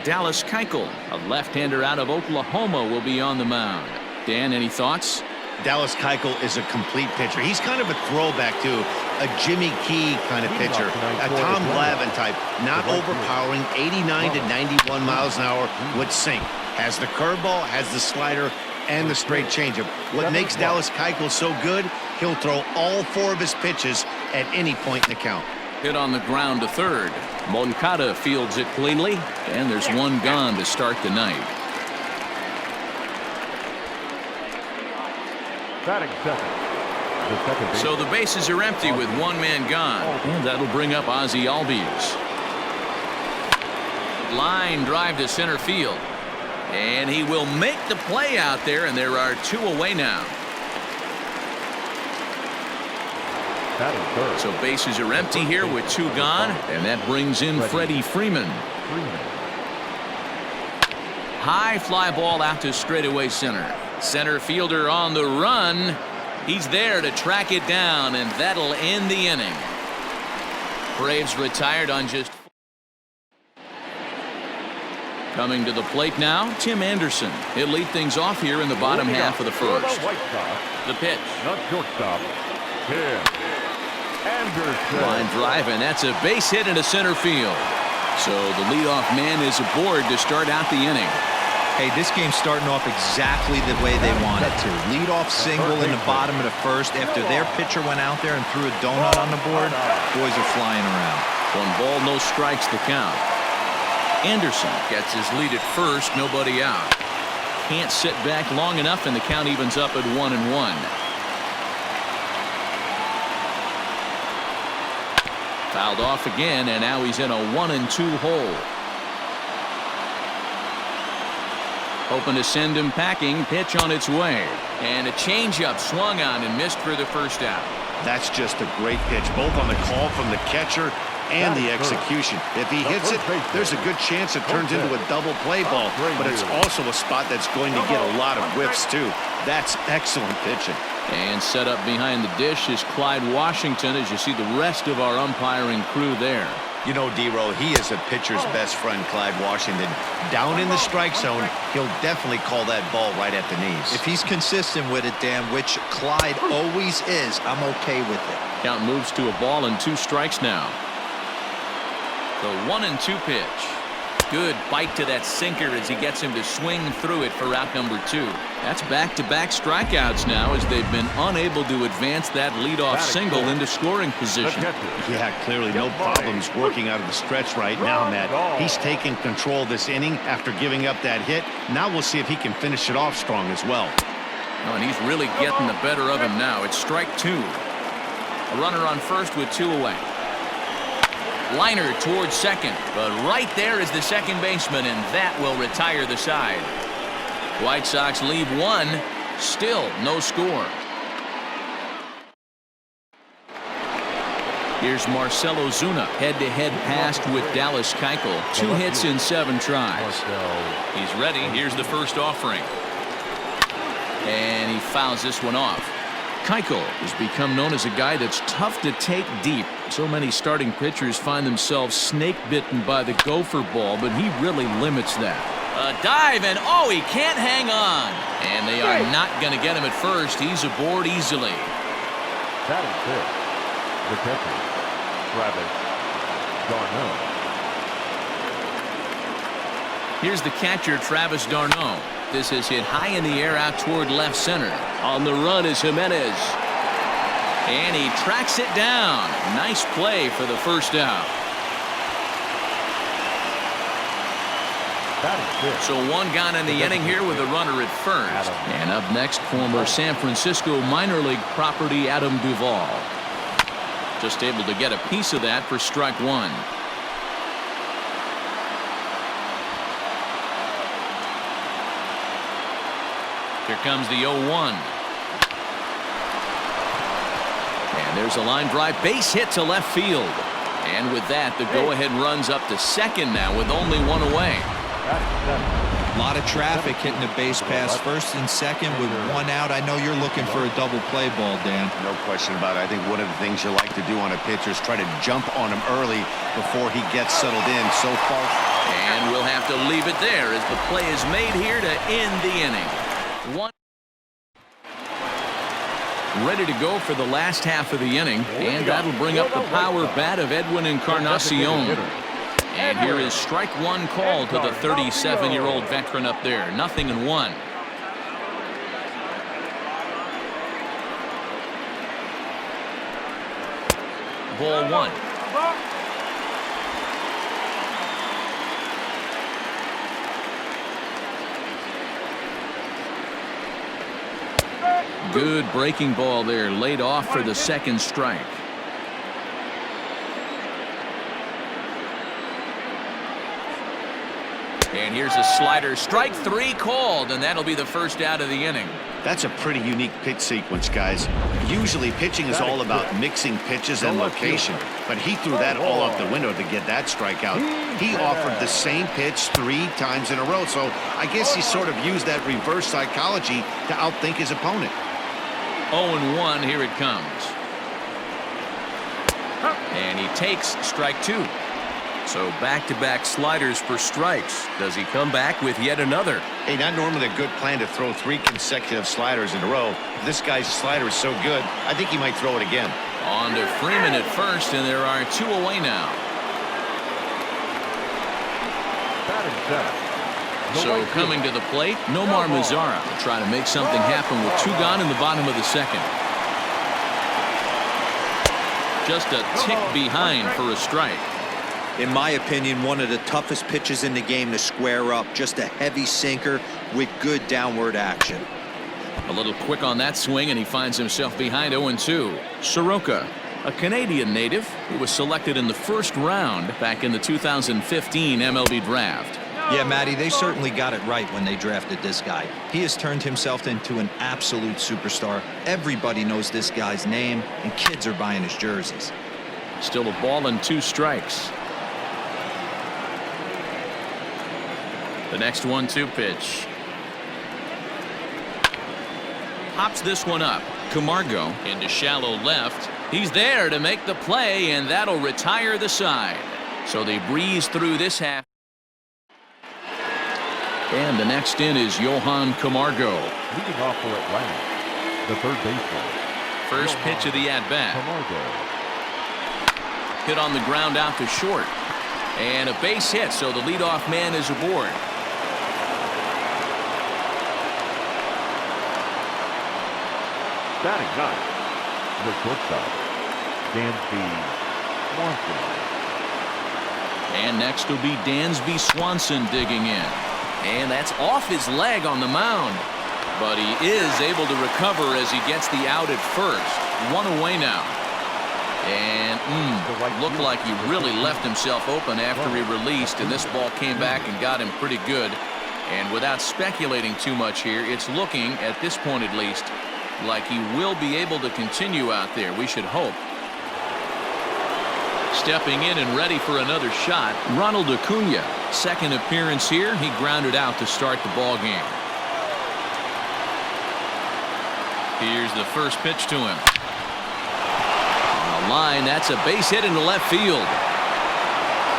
Dallas Keuchel, a left-hander out of Oklahoma, will be on the mound. Dan, any thoughts? Dallas Keuchel is a complete pitcher. He's kind of a throwback to a Jimmy Key kind of pitcher, a Tom Glavine type, not overpowering, 89 to 91 miles an hour would sink. Has the curveball, has the slider, and the straight changeup. What makes Dallas Keuchel so good, he'll throw all 4 of his pitches at any point in the count. Hit on the ground to third. Moncada fields it cleanly, and there's one gone to start the night. So the bases are empty with one man gone, and that'll bring up Ozzie Albies. Line drive to center field, and he will make the play out there, and there are 2 away now. So bases are empty here with 2 gone, and that brings in Freddie Freeman. High fly ball out to straightaway center. Center fielder on the run. He's there to track it down, and that'll end the inning. Braves retired on just. Coming to the plate now, Tim Anderson. He'll lead things off here in the bottom half of the first. The pitch. Line drive, and that's a base hit into center field. So the leadoff man is aboard to start out the inning. Hey, this game's starting off exactly the way they wanted to. Leadoff single in the bottom of the first after their pitcher went out there and threw a donut on the board. Boys are flying around. 1 ball, no strikes the count. Anderson gets his lead at first, nobody out. Can't sit back long enough, and the count evens up at 1-1. Fouled off again, and now he's in a 1-2 hole. Hoping to send him packing. Pitch on its way, and a changeup swung on and missed for the first out. That's just a great pitch, both on the call from the catcher and the execution. If he hits it, there's a good chance it turns into a double play ball, but it's also a spot that's going to get a lot of whiffs too. That's excellent pitching. And set up behind the dish is Clyde Washington, as you see the rest of our umpiring crew there. You know, D-Row, he is a pitcher's best friend, Clyde Washington. Down in the strike zone, he'll definitely call that ball right at the knees. If he's consistent with it, Dan, which Clyde always is, I'm okay with it. Count moves to a ball and 2 strikes now. The 1-2 pitch. Good bite to that sinker as he gets him to swing through it for out number 2. That's back-to-back strikeouts now, as they've been unable to advance that leadoff single into scoring position. Yeah, clearly no problems working out of the stretch right now, Matt. He's taking control of this inning after giving up that hit. Now we'll see if he can finish it off strong as well. Oh, and he's really getting the better of him now. It's strike 2. A runner on first with 2 away. Liner towards second, but right there is the second baseman, and that will retire the side. White Sox leave 1, still no score. Here's Marcell Ozuna, head-to-head passed with Dallas Keuchel. 2 hits in 7 tries. He's ready. Here's the first offering, and he fouls this one off. Keuchel has become known as a guy that's tough to take deep. So many starting pitchers find themselves snake-bitten by the gopher ball, but he really limits that. A dive, and oh, he can't hang on. And they are not going to get him at first. He's aboard easily. That is it. The catcher, Travis d'Arnaud. Here's the catcher, Travis d'Arnaud. This is hit high in the air out toward left center. On the run is Jimenez. And he tracks it down. Nice play for the first out. So 1 gone in the inning here with a runner at first. And up next, former San Francisco minor league property Adam Duvall. Just able to get a piece of that for strike 1. Here comes the 0-1. And there's a line drive, base hit to left field. And with that, the go-ahead runs up to second now with only 1 away. A lot of traffic hitting the base pass first and second with 1 out. I know you're looking for a double play ball, Dan. No question about it. I think one of the things you like to do on a pitcher is try to jump on him early before he gets settled in. So far, And we'll have to leave it there as the play is made here to end the inning. Ready to go for the last half of the inning, and that'll bring up the power bat of Edwin Encarnacion. And here is strike one called to the 37-year-old veteran up there. 0-1. Ball one. Good breaking ball there, laid off for the second strike. And here's a slider, strike three called, and that'll be the first out of the inning. That's a pretty unique pitch sequence, guys. Usually pitching is all about mixing pitches and location, but he threw that all out the window to get that strikeout. He offered the same pitch 3 times in a row, so I guess he sort of used that reverse psychology to outthink his opponent. 0-1, here it comes. And he takes strike two. So back-to-back sliders for strikes. Does he come back with yet another? Hey, not normally a good plan to throw 3 consecutive sliders in a row. This guy's slider is so good, I think he might throw it again. On to Freeman at first, and there are 2 away now. So coming to the plate, Nomar Mazara will try to make something happen with 2 gone in the bottom of the second. Just a tick behind for a strike. In my opinion, one of the toughest pitches in the game to square up. Just a heavy sinker with good downward action. A little quick on that swing, and he finds himself behind 0-2. Soroka, a Canadian native who was selected in the first round back in the 2015 MLB draft. Yeah, Matty, they certainly got it right when they drafted this guy. He has turned himself into an absolute superstar. Everybody knows this guy's name, and kids are buying his jerseys. Still a ball and 2 strikes. The next 1-2 pitch. Pops this one up. Camargo into shallow left. He's there to make the play, and that'll retire the side. So they breeze through this half. And the next in is Johan Camargo. Leading off for Atlanta, the third baseman. First pitch of the at-bat. Camargo. Hit on the ground out to short. And a base hit, so the leadoff man is aboard. Batting ninth, the shortstop, Dansby Swanson. And next will be Dansby Swanson digging in. And that's off his leg on the mound. But he is able to recover as he gets the out at first. 1 away now. And looked like he really left himself open after he released, and this ball came back and got him pretty good. And without speculating too much here, it's looking, at this point at least, like he will be able to continue out there. We should hope. Stepping in and ready for another shot, Ronald Acuña. Second appearance here. He grounded out to start the ball game. Here's the first pitch to him. On the line, that's a base hit into left field.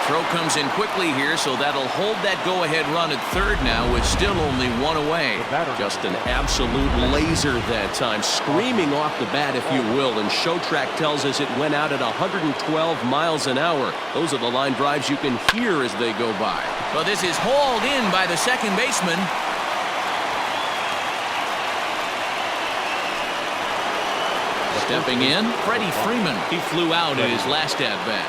Throw comes in quickly here, so that'll hold that go-ahead run at third now with still only 1 away. Just an absolute laser that time, screaming off the bat, if you will, and Showtrack tells us it went out at 112 miles an hour. Those are the line drives you can hear as they go by. Well, this is hauled in by the second baseman. Stepping in, Freddie Freeman. He flew out in his last at-bat.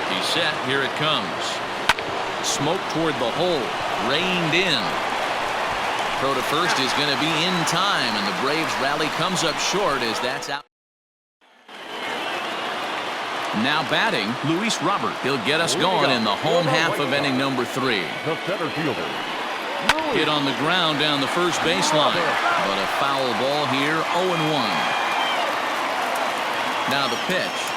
He's set. Here it comes. Smoke toward the hole. Reined in. Throw to first is going to be in time, and the Braves rally comes up short as that's out. Now batting, Luis Robert. He'll get us going in the home half of inning number 3. The center fielder. Hit on the ground down the first baseline, but a foul ball here, 0-1. Now the pitch.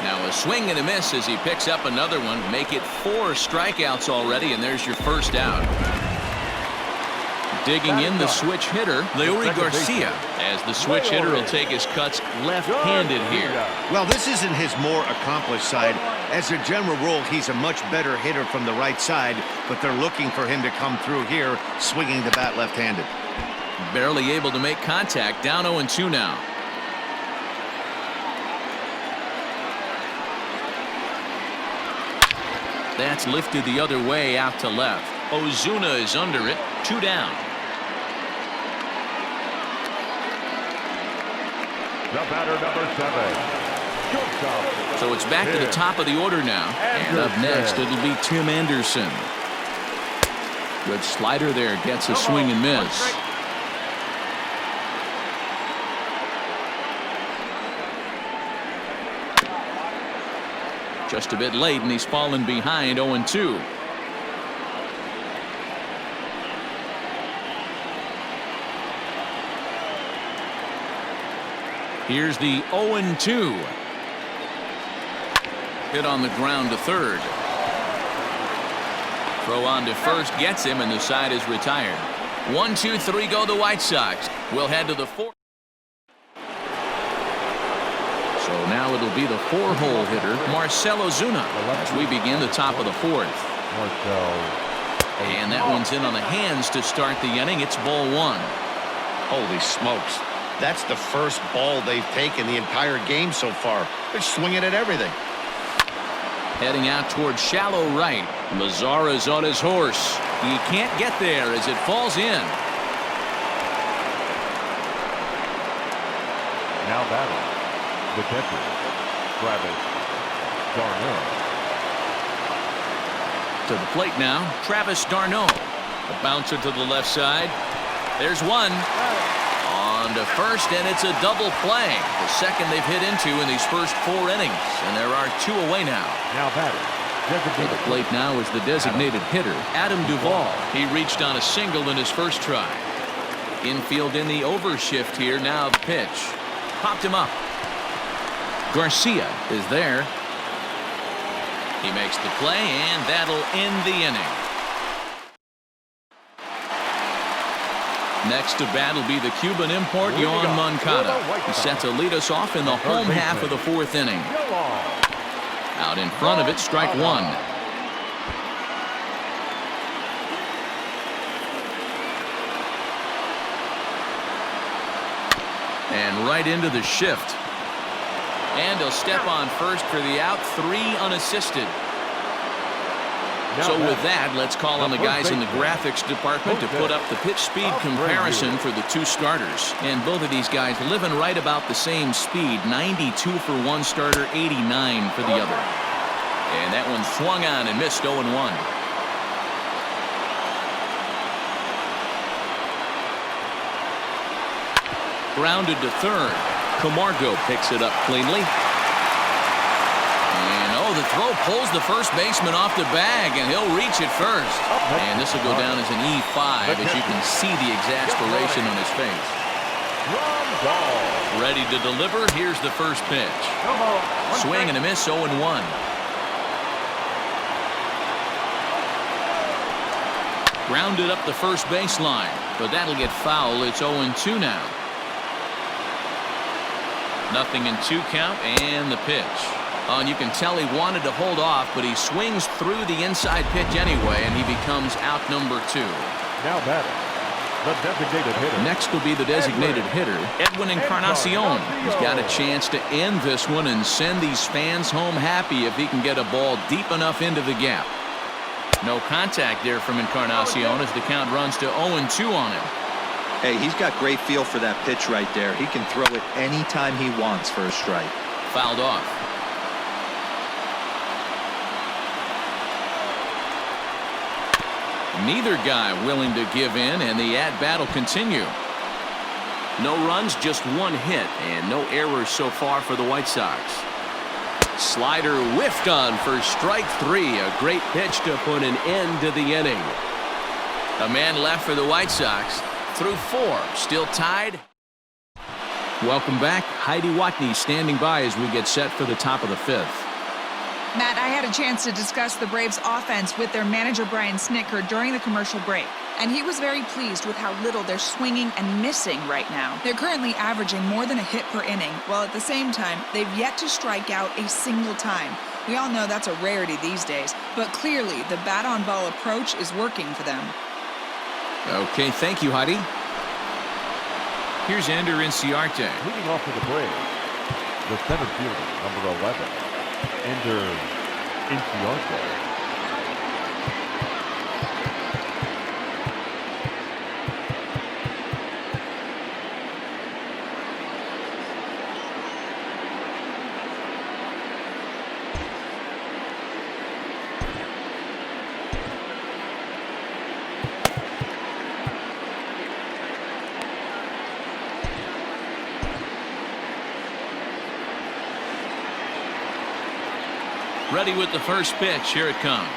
Now a swing and a miss as he picks up another one. Make it 4 strikeouts already, and there's your first out. Digging in the switch hitter, Leury Garcia, as the switch hitter will take his cuts left-handed here. Well, this isn't his more accomplished side. As a general rule, he's a much better hitter from the right side, but they're looking for him to come through here, swinging the bat left-handed. Barely able to make contact, down 0-2 now. That's lifted the other way out to left. Ozuna is under it, 2 down. The batter, number 7. Shortstop. So it's back to the top of the order now. And up next, it'll be Tim Anderson. Good slider there, gets a swing and miss. Just a bit late, and he's fallen behind 0-2. Here's the 0-2. Hit on the ground to third. Throw on to first, gets him, and the side is retired. 1, 2, 3 go the White Sox. We'll head to the 4th. So now it'll be the 4-hole hitter, Marcell Ozuna, as we begin the top of the 4th. And that one's in on the hands to start the inning. It's ball 1. Holy smokes. That's the first ball they've taken the entire game so far. They're swinging at everything. Heading out towards shallow right. Mazara's on his horse. He can't get there as it falls in. Now batting, the catcher, Travis d'Arnaud. To the plate now, Travis d'Arnaud. A bouncer to the left side. There's one. On to first, and it's a double play. The second they've hit into in these first 4 innings. And there are 2 away now. Now batting, To the plate now is the designated hitter, Adam Duvall. He reached on a single in his first try. Infield in the overshift here. Now the pitch. Popped him up. Garcia is there. He makes the play, and that'll end the inning. Next to bat will be the Cuban import, Yoan Moncada. He's set to lead us off in the home half of the 4th inning. Out in front of it, strike 1. And right into the shift. And he'll step on first for the out, 3 unassisted. So with that, let's call on the guys in the graphics department to put up the pitch speed comparison for the 2 starters. And both of these guys living right about the same speed. 92 for one starter, 89 for the other. And that one swung on and missed 0-1. Grounded to third. Camargo picks it up cleanly. The throw pulls the first baseman off the bag, and he'll reach it first. And this will go down as an E5, as you can see the exasperation on his face. Ready to deliver. Here's the first pitch. Swing and a miss, 0-1. Grounded up the first baseline, but that'll get foul. It's 0-2 now. 0-2 count, and the pitch. And you can tell he wanted to hold off, but he swings through the inside pitch anyway, and he becomes out number 2. Now batting, the designated hitter. Next will be the designated hitter, Edwin Encarnacion. He's got a chance to end this one and send these fans home happy if he can get a ball deep enough into the gap. No contact there from Encarnacion as the count runs to 0-2 on him. Hey, he's got great feel for that pitch right there. He can throw it anytime he wants for a strike. Fouled off. Neither guy willing to give in, and the at-bat will continue. No runs, just 1 hit, and no errors so far for the White Sox. Slider whiffed on for strike 3. A great pitch to put an end to the inning. A man left for the White Sox through 4. Still tied. Welcome back. Heidi Watney standing by as we get set for the top of the 5th. Matt, I had a chance to discuss the Braves' offense with their manager, Brian Snitker, during the commercial break. And he was very pleased with how little they're swinging and missing right now. They're currently averaging more than a hit per inning, while at the same time, they've yet to strike out a single time. We all know that's a rarity these days, but clearly the bat-on-ball approach is working for them. Okay, thank you, Heidi. Here's Ender Inciarte. Leading off for the Braves, the center fielder, number 11, Ender Inciarte. Ready with the first pitch. Here it comes.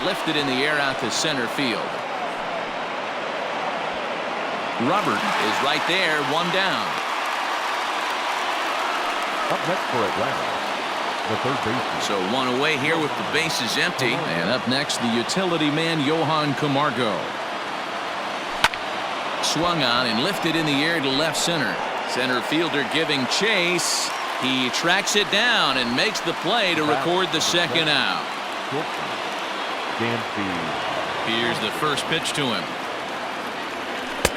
Lifted in the air out to center field. Robert is right there, one down. Up next for Atlanta, the third baseman. So one away here with the bases empty. And up next, the utility man, Johan Camargo. Swung on and lifted in the air to left center. Center fielder giving chase. He tracks it down and makes the play to record the second out. Here's the first pitch to him.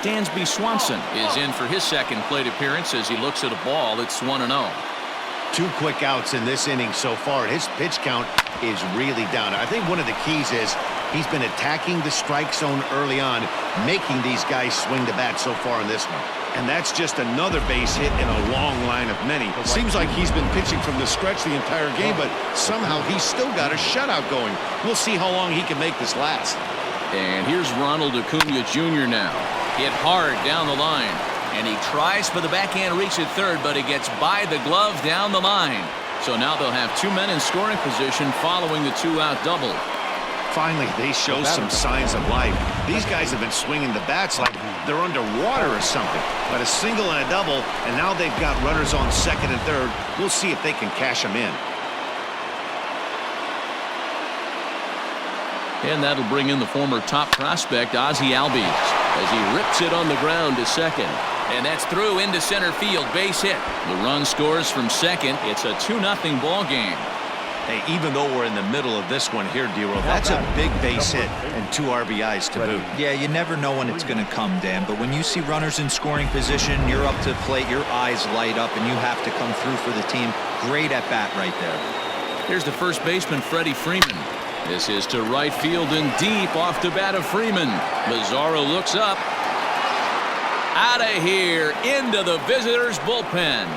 Dansby Swanson is in for his second plate appearance as he looks at a ball. It's 1-0. 2 quick outs in this inning so far. His pitch count is really down. I think one of the keys is he's been attacking the strike zone early on, making these guys swing the bat so far in this one. And that's just another base hit in a long line of many. Seems like he's been pitching from the stretch the entire game, but somehow he's still got a shutout going. We'll see how long he can make this last. And here's Ronald Acuña Jr. now. Hit hard down the line. And he tries for the backhand reach at third, but he gets by the glove down the line. So now they'll have 2 men in scoring position following the 2-out double. Finally, they show some signs of life. These guys have been swinging the bats like they're underwater or something. But a single and a double, and now they've got runners on second and third. We'll see if they can cash them in. And that'll bring in the former top prospect, Ozzie Albies, as he rips it on the ground to second. And that's through into center field, base hit. The run scores from second. It's a 2-0 ball game. Hey, even though we're in the middle of this one here, D-Roll, that's a big base hit and 2 RBIs to boot. Yeah, you never know when it's going to come, Dan, but when you see runners in scoring position, you're up to the plate, your eyes light up, and you have to come through for the team. Great at bat right there. Here's the first baseman, Freddie Freeman. This is to right field and deep off the bat of Freeman. Mazzaro looks up. Out of here, into the visitors' bullpen.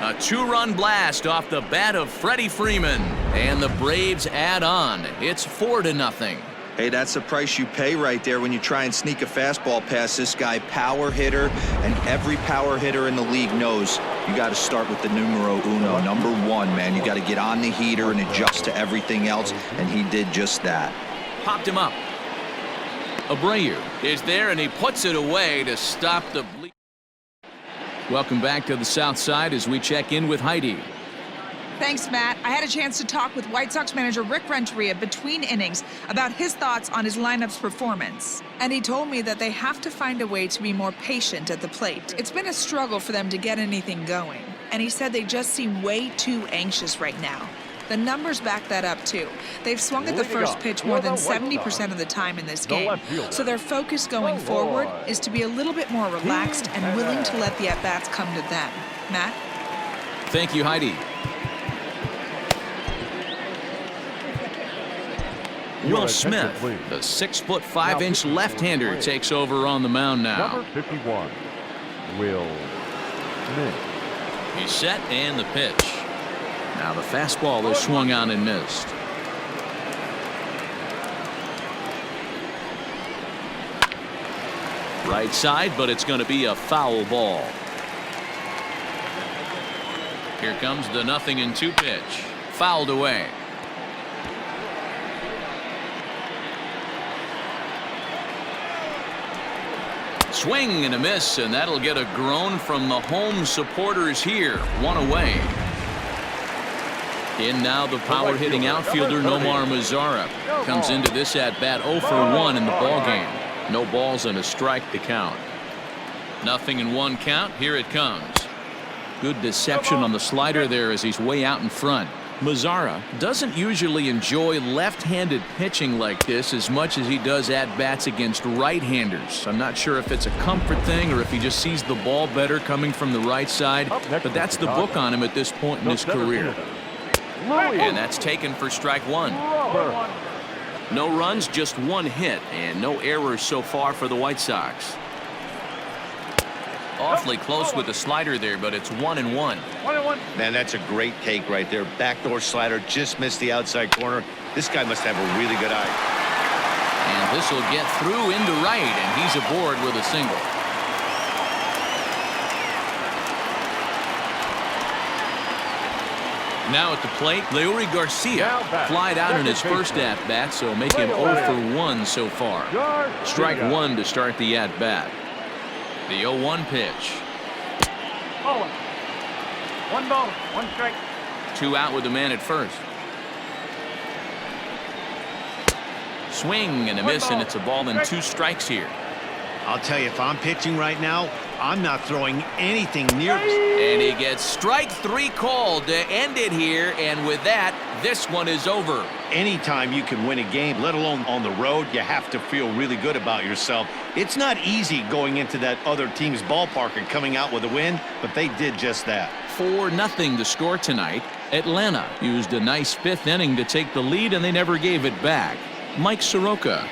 A 2-run blast off the bat of Freddie Freeman. And the Braves add on. It's 4-0. Hey, that's the price you pay right there when you try and sneak a fastball past this guy. Power hitter, and every power hitter in the league knows you got to start with the numero uno, number 1, man. You got to get on the heater and adjust to everything else, and he did just that. Popped him up. Abreu is there, and he puts it away to stop the bleed. Welcome back to the South Side as we check in with Heidi. Thanks, Matt. I had a chance to talk with White Sox manager Rick Renteria between innings about his thoughts on his lineup's performance. And he told me that they have to find a way to be more patient at the plate. It's been a struggle for them to get anything going. And he said they just seem way too anxious right now. The numbers back that up, too. They've swung at the first pitch more than 70% of the time in this game. So their focus going forward is to be a little bit more relaxed and willing to let the at-bats come to them. Matt? Thank you, Heidi. Will Smith, the 6'5" left-hander, takes over on the mound now. Number 51, Will Smith. He's set and the pitch. Now the fastball is swung on and missed. Right side, but it's going to be a foul ball. Here comes the 0-2 pitch. Fouled away. Swing and a miss, and that'll get a groan from the home supporters here. One away. In now the power hitting outfielder Nomar Mazara. Comes into this at-bat 0 for 1 in the ball game. No balls and a strike to count. 0-1 count. Here it comes. Good deception on the slider there as he's way out in front. Mazara doesn't usually enjoy left-handed pitching like this as much as he does at-bats against right-handers. I'm not sure if it's a comfort thing or if he just sees the ball better coming from the right side, but that's the book on him at this point in his career. And that's taken for strike one. No runs, just one hit, and no errors so far for the White Sox. Awfully close with the slider there, but it's 1-1. Man, that's a great take right there. Backdoor slider just missed the outside corner. This guy must have a really good eye. And this will get through into right, and he's aboard with a single. Now at the plate, Leury Garcia flied out in his first at-bat, so make him 0 for 1 so far. Strike one to start the at-bat. The 0-1 pitch. 1 ball, 1 strike. 2 out with the man at first. Swing and a miss, and it's a ball and 2 strikes here. I'll tell you, if I'm pitching right now, I'm not throwing anything near this. And he gets strike 3 called to end it here, and with that, this one is over. Anytime you can win a game, let alone on the road, you have to feel really good about yourself. It's not easy going into that other team's ballpark and coming out with a win, but they did just that. 4-0 to score tonight. Atlanta used a nice 5th inning to take the lead, and they never gave it back. Mike Soroka.